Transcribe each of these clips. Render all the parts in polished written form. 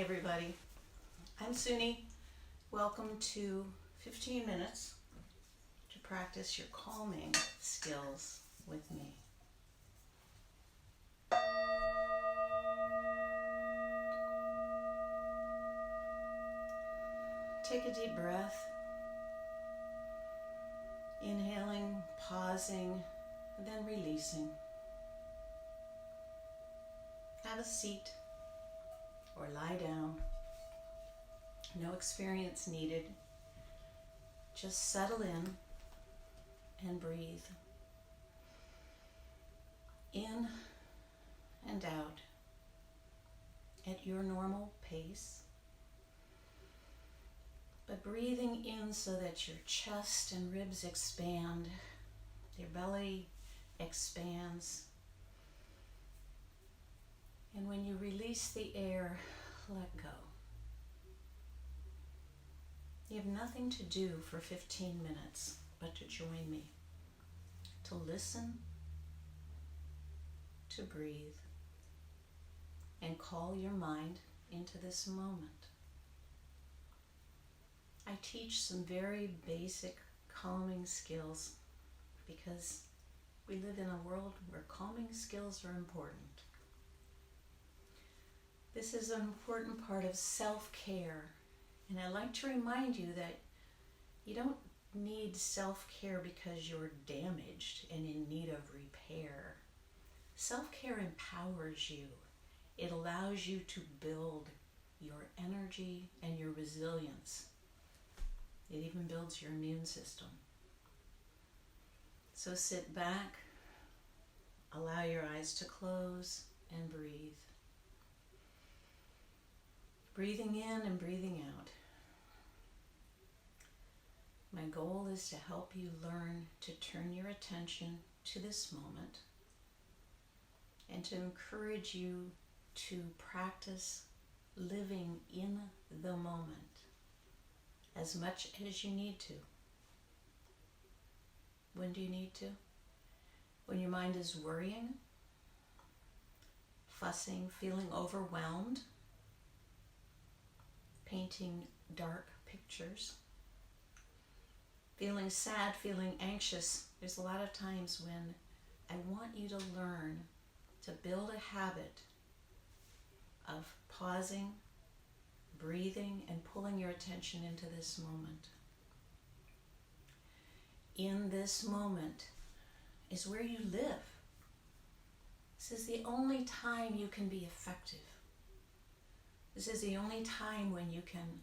everybody. I'm Suni. Welcome to 15 minutes to practice your calming skills with me. Take a deep breath, inhaling, pausing, and then releasing. Have a seat or lie down. No experience needed. Just settle in and breathe. In and out at your normal pace. But breathing in so that your chest and ribs expand, your belly expands. And when you release the air, let go. You have nothing to do for 15 minutes but to join me, to listen, to breathe, and call your mind into this moment. I teach some very basic calming skills because we live in a world where calming skills are important. This is an important part of self-care. And I like to remind you that you don't need self-care because you're damaged and in need of repair. Self-care empowers you. It allows you to build your energy and your resilience. It even builds your immune system. So sit back, allow your eyes to close, and breathe. Breathing in and breathing out. My goal is to help you learn to turn your attention to this moment and to encourage you to practice living in the moment as much as you need to. When do you need to? When your mind is worrying, fussing, feeling overwhelmed, painting dark pictures, feeling sad, feeling anxious. There's a lot of times when I want you to learn to build a habit of pausing, breathing, and pulling your attention into this moment. In this moment is where you live. This is the only time you can be effective. This is the only time when you can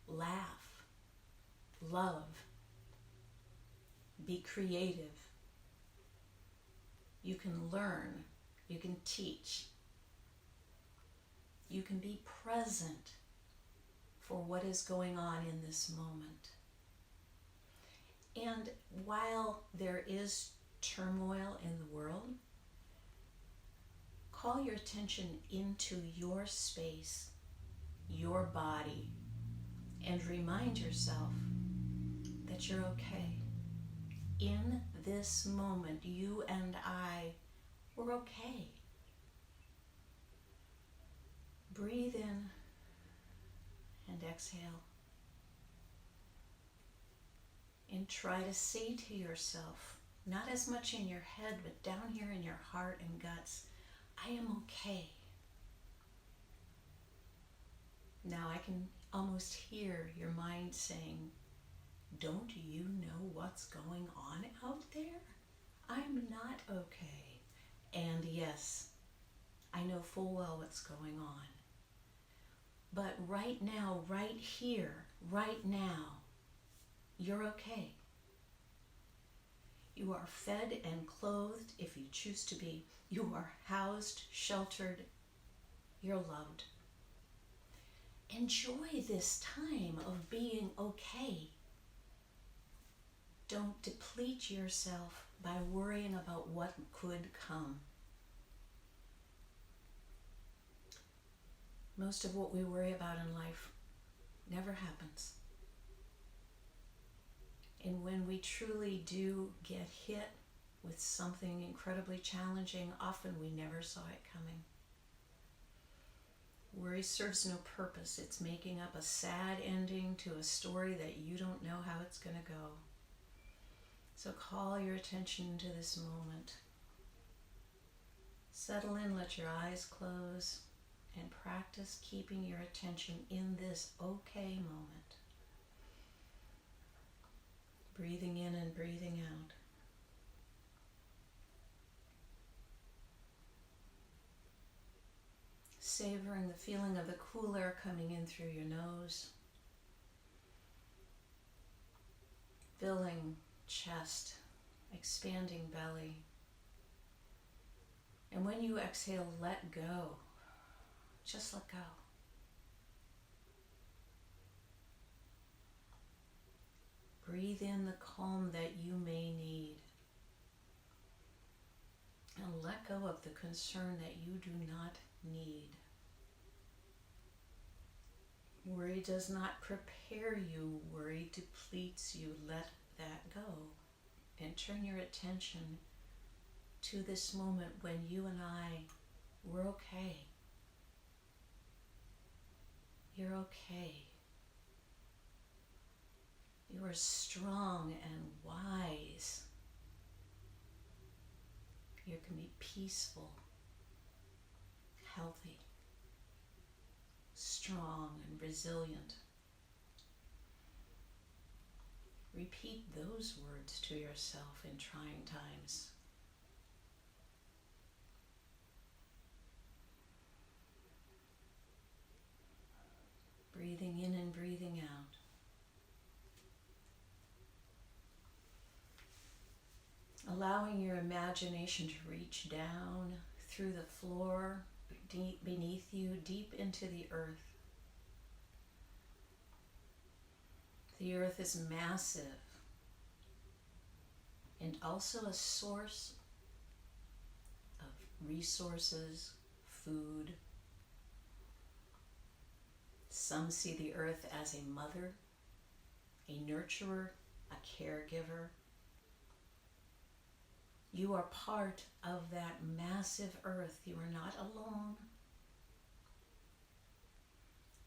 laugh, love, be creative. You can learn, you can teach. You can be present for what is going on in this moment. And while there is turmoil in the world, call your attention into your space, your body, and remind yourself that you're okay. In this moment, you and I, we're okay. Breathe in and exhale. And try to say to yourself, not as much in your head, but down here in your heart and guts, I am okay. Now I can almost hear your mind saying, don't you know what's going on out there? I'm not okay. And yes, I know full well what's going on. But right now, right here, right now, you're okay. You are fed and clothed if you choose to be. You are housed, sheltered, you're loved. Enjoy this time of being okay. Don't deplete yourself by worrying about what could come. Most of what we worry about in life never happens. And when we truly do get hit with something incredibly challenging, often we never saw it coming. Worry serves no purpose. It's making up a sad ending to a story that you don't know how it's going to go. So call your attention to this moment. Settle in, let your eyes close, and practice keeping your attention in this okay moment. Breathing in and breathing out. Savoring the feeling of the cool air coming in through your nose. Filling chest, expanding belly. And when you exhale, let go. Just let go. Breathe in the calm that you may need. And let go of the concern that you do not need. Worry does not prepare you. Worry depletes you. Let that go. And turn your attention to this moment when you and I were okay. You're okay. You are strong and wise. You can be peaceful, healthy, strong and resilient. Repeat those words to yourself in trying times. Breathing in and breathing out. Allowing your imagination to reach down through the floor, deep beneath you, deep into the earth. The earth is massive and also a source of resources, food. Some see the earth as a mother, a nurturer, a caregiver. You are part of that massive earth. You are not alone.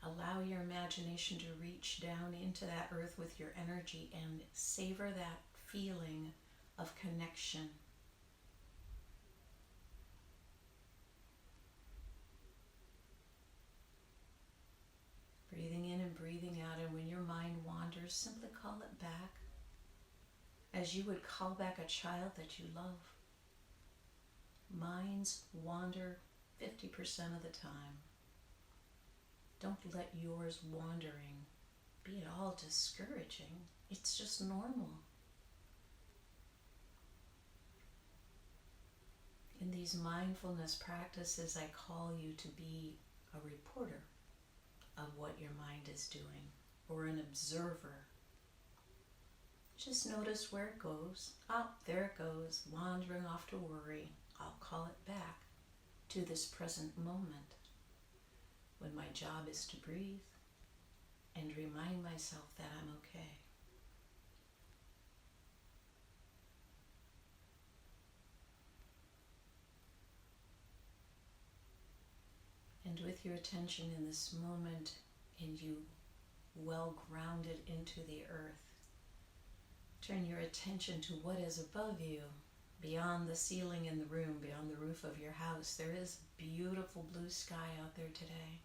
Allow your imagination to reach down into that earth with your energy and savor that feeling of connection. Breathing in and breathing out, and when your mind wanders, simply call it back as you would call back a child that you love. Minds wander 50% of the time. Don't let yours wandering be at all discouraging. It's just normal. In these mindfulness practices, I call you to be a reporter of what your mind is doing, or an observer. Just notice where it goes. Oh, there it goes, wandering off to worry. I'll call it back to this present moment, when my job is to breathe and remind myself that I'm okay. And with your attention in this moment, and you well grounded into the earth, turn your attention to what is above you, beyond the ceiling in the room, beyond the roof of your house. There is beautiful blue sky out there today.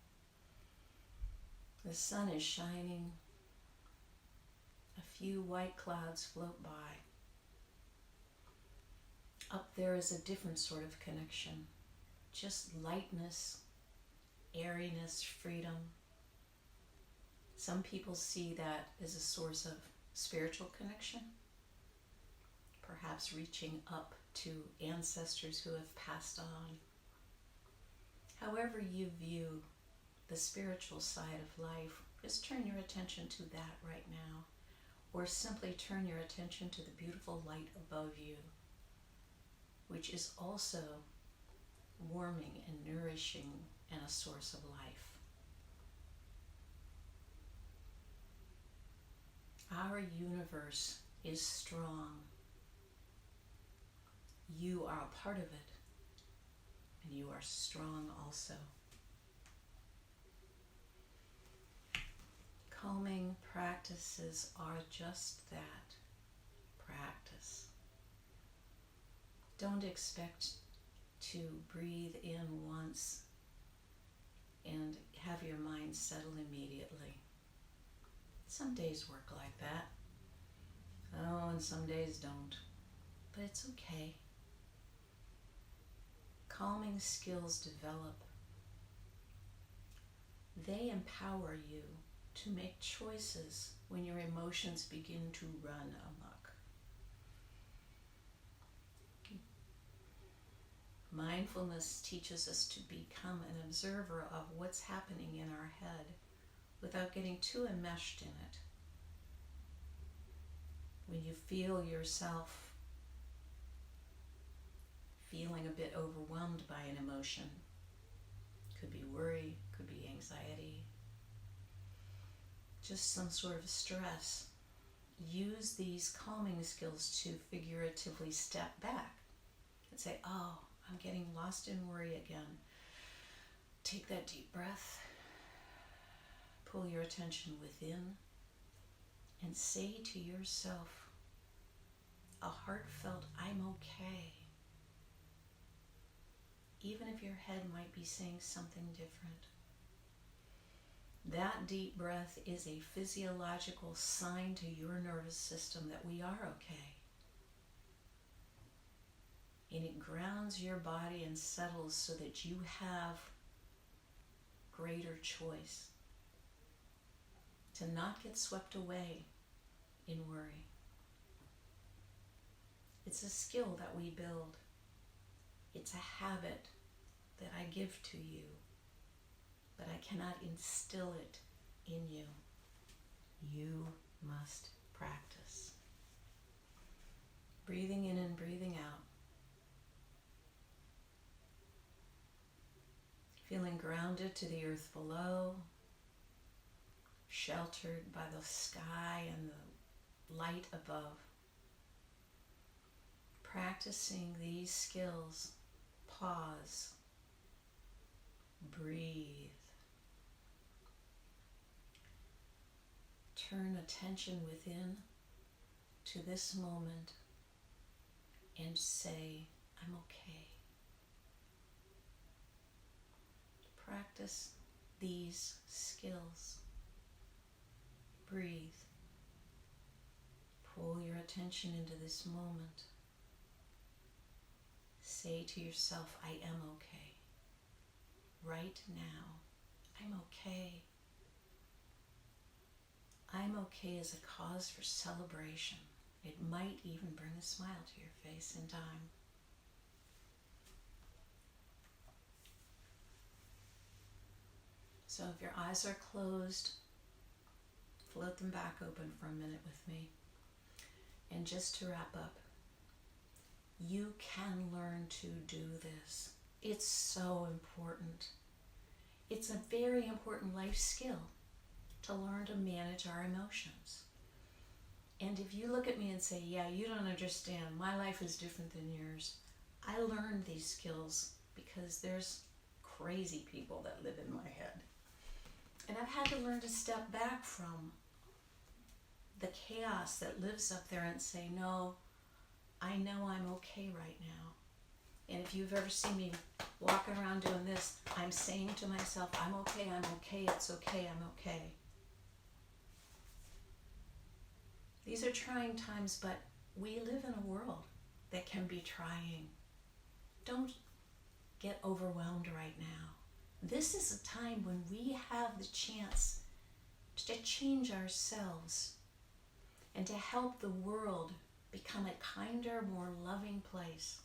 The sun is shining. A few white clouds float by. Up there is a different sort of connection. Just lightness, airiness, freedom. Some people see that as a source of spiritual connection, perhaps reaching up to ancestors who have passed on. However you view the spiritual side of life, just turn your attention to that right now, or simply turn your attention to the beautiful light above you, which is also warming and nourishing and a source of life. Our universe is strong. You are a part of it, and you are strong also. practices are just that, practice. Don't expect to breathe in once and have your mind settle immediately. Some days work like that. Oh, and some days don't. But it's okay. Calming skills develop. They empower you to make choices when your emotions begin to run amok. Mindfulness teaches us to become an observer of what's happening in our head without getting too enmeshed in it. When you feel yourself feeling a bit overwhelmed by an emotion, could be worry, could be anxiety, just some sort of stress, use these calming skills to figuratively step back and say, oh, I'm getting lost in worry again. Take that deep breath, pull your attention within, and say to yourself a heartfelt, I'm okay. Even if your head might be saying something different. That deep breath is a physiological sign to your nervous system that we are okay. And it grounds your body and settles so that you have greater choice to not get swept away in worry. It's a skill that we build. It's a habit that I give to you, but I cannot instill it in you. You must practice. Breathing in and breathing out. Feeling grounded to the earth below, sheltered by the sky and the light above. Practicing these skills, pause, breathe. Turn attention within to this moment and say, I'm okay. Practice these skills. Breathe. Pull your attention into this moment. Say to yourself, I am okay. Right now, I'm okay. I'm okay is a cause for celebration. It might even bring a smile to your face in time. So if your eyes are closed, float them back open for a minute with me. And just to wrap up, you can learn to do this. It's so important. It's a very important life skill to learn to manage our emotions. And if you look at me and say, yeah, you don't understand, my life is different than yours. I learned these skills because there's crazy people that live in my head. And I've had to learn to step back from the chaos that lives up there and say, no, I know I'm okay right now. And if you've ever seen me walking around doing this, I'm saying to myself, I'm okay, it's okay, I'm okay. These are trying times, but we live in a world that can be trying. Don't get overwhelmed right now. This is a time when we have the chance to change ourselves and to help the world become a kinder, more loving place.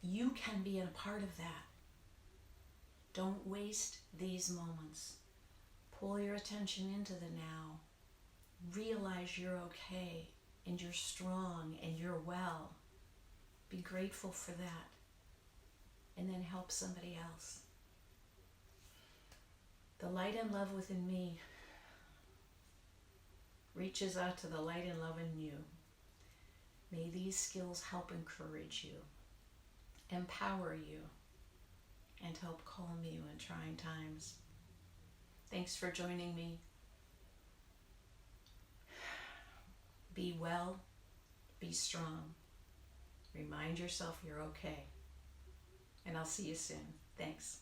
You can be a part of that. Don't waste these moments. Pull your attention into the now. Realize you're okay and you're strong and you're well. Be grateful for that. And then help somebody else. The light and love within me reaches out to the light and love in you. May these skills help encourage you, empower you, and help calm you in trying times. Thanks for joining me. Be well, be strong. Remind yourself you're okay. And I'll see you soon. Thanks.